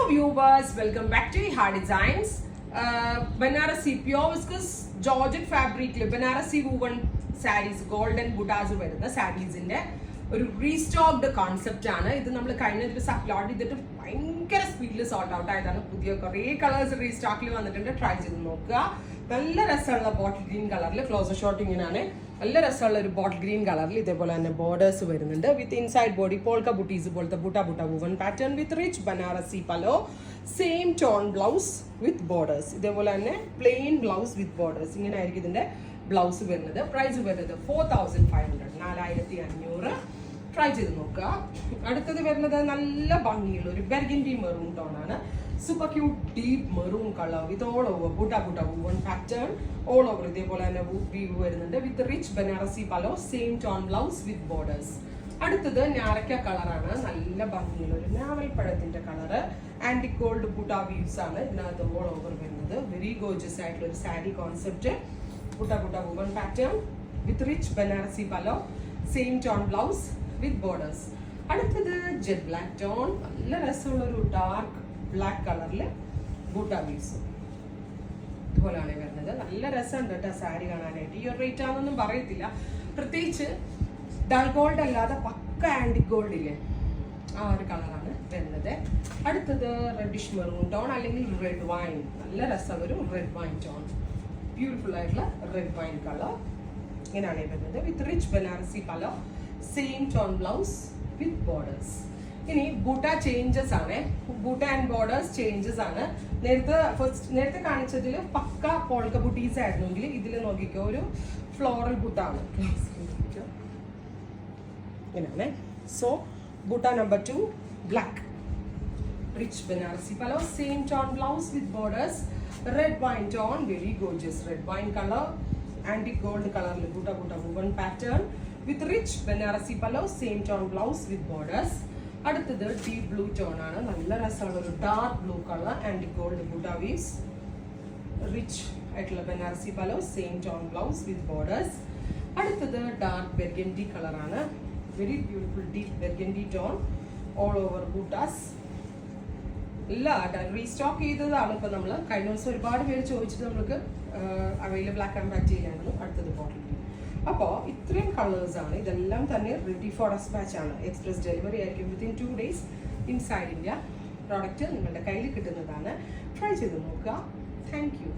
viewers, welcome back to Hard Designs. Banarasi pure viscose Georgette fabric Banarasi woven sarees, golden butas വരുന്ന സാരീസിന്റെ ഒരു restocked concept ആണ് ഇത്. നമ്മൾ കഴിഞ്ഞ ദിവസം അപ്ലോഡ് ചെയ്തിട്ട് ഭയങ്കര സ്പീഡിൽ സോൾട്ട് ഔട്ട് ആയതാണ്. പുതിയ കുറേ കളേഴ്സ് റീസ്റ്റോക്കിൽ വന്നിട്ടുണ്ട്. ട്രൈ ചെയ്ത് നോക്കുക. നല്ല രസമുള്ള ബോട്ടിൽ ഗ്രീൻ കളറിൽ ക്ലോസർ ഷോട്ടിങ്ങിനാണ്. നല്ല രസമുള്ള ഒരു ബോട്ടിൽ ഗ്രീൻ കളറിൽ ഇതേപോലെ തന്നെ ബോർഡേഴ്സ് വരുന്നുണ്ട്. വിത്ത് ഇൻസൈഡ് ബോഡി പോൾക്ക ബുട്ടീസ് പോലത്തെ butta woven pattern with rich Banarasi pallu, same tone blouse with borders. ഇതേപോലെ തന്നെ പ്ലെയിൻ ബ്ലൗസ് വിത്ത് ബോർഡേഴ്സ്. ഇങ്ങനെ ആയിരിക്കും ഇതിന്റെ ബ്ലൗസ് വരുന്നത്. പ്രൈസ് വരുന്നത് 4500, 4500. ട്രൈ ചെയ്ത് നോക്കുക. അടുത്തത് വരുന്നത് നല്ല ഭംഗിയുള്ള ഒരു ബെർഗൻഡി മെറൂൺ ടോൺ ആണ്. Super cute deep maroon colour with all over butta woven pattern all over. ഇതേപോലെ തന്നെ വ്യൂ വരുന്നുണ്ട് with rich Banarasi pallu, same tone blouse with borders. അടുത്തത് ഞാറക്ക കളറാണ്. നല്ല ഭംഗിയുള്ള ഒരു ഞാവൽപ്പഴത്തിന്റെ കളറ്. ആന്റി ഗോൾഡ് ബുട്ട വ്യൂസ് ആണ് ഇതിനകത്ത് ഓൾ ഓവർ വരുന്നത്. വെരി ഗോർജിയസ് ആയിട്ടുള്ള ഒരു sari concept. Butta woven pattern with rich Banarasi pallu, same tone blouse with borders. അടുത്തത് ജെറ്റ് ബ്ലാക്ക് ടോൺ. നല്ല രസമുള്ള ഒരു ഡാർക്ക് ബ്ലാക്ക് കളറിൽ ബൂട്ട വ്യൂസ് ഇതുപോലെയാണ് വരുന്നത്. നല്ല രസമുണ്ട് കേട്ടോ സാരി കാണാനായിട്ട്. ഈ ഒരു റേറ്റ് ആണെന്നൊന്നും പറയത്തില്ല. പ്രത്യേകിച്ച് ഡൾ ഗോൾഡ് അല്ലാതെ പക്ക ആന്റി ഗോൾഡില്ലേ ആ ഒരു കളറാണ് വരുന്നത്. അടുത്തത് റെഡിഷ് മെറൂൺ ടോൺ അല്ലെങ്കിൽ റെഡ് വൈൻ. നല്ല രസമുള്ള ഒരു റെഡ് വൈൻ ടോൺ. ബ്യൂട്ടിഫുൾ ആയിട്ടുള്ള റെഡ് വൈൻ കളർ ഇങ്ങനെയാണ് വരുന്നത് വിത്ത് rich Banarasi pallu, same tone blouse with borders. ഇനി ബൂട്ട ചേഞ്ചസ് ആണ്. ബൂട്ട ആൻഡ് ബോർഡേഴ്സ് ചേഞ്ചസ് ആണ്. നേരത്തെ കാണിച്ചതിൽ പക്ക പോൾക്ക ബുട്ടീസ് ആയിരുന്നെങ്കിൽ ഇതിൽ നോക്കിക്കോ ഒരു ഫ്ലോറൽ ബൂട്ട ആണ്. ഇങ്ങനെയാണ്. So butta number 2 black, rich Banarasi pallu, same tone blouse with borders. Red wine tone, very gorgeous red wine colour. ആന്റി ഗോൾഡ് കളറിൽ butta woven pattern with rich Banarasi pallu, same tone blouse with borders. അടുത്തത് ഡീപ് ബ്ലൂ ടോൺ ആണ്. നല്ല രസമുള്ള ഒരു dark blue colour. ആന്റി gold butta weaves, rich ആയിട്ടുള്ള Banarasi pallu, same tone blouse with borders. അടുത്തത് ഡാർക്ക് ബെർഗൻഡി കളറാണ്. Very beautiful deep burgundy tone all over buttas. ഇല്ല റീസ്റ്റോക്ക് ചെയ്തതാണ്. ഇപ്പൊ നമ്മൾ കഴിഞ്ഞ ദിവസം ഒരുപാട് പേര് ചോദിച്ചിട്ട് നമ്മൾക്ക് അവൈലബിൾ ആക്കാൻ പറ്റിയില്ലായിരുന്നു. അടുത്തത് ബോട്ടിൽ ഗ്രീൻ. അപ്പോൾ ഇത്രയും കളേഴ്സ് ആണ്. ഇതെല്ലാം തന്നെ റെഡി ഫോർ ഡെസ്പാച്ച് ആണ്. എക്സ്പ്രസ് ഡെലിവറി ആയിരിക്കും. Within 2 days inside India product നിങ്ങളുടെ കയ്യിൽ കിട്ടുന്നതാണ്. ട്രൈ ചെയ്ത് നോക്കുക. Thank you.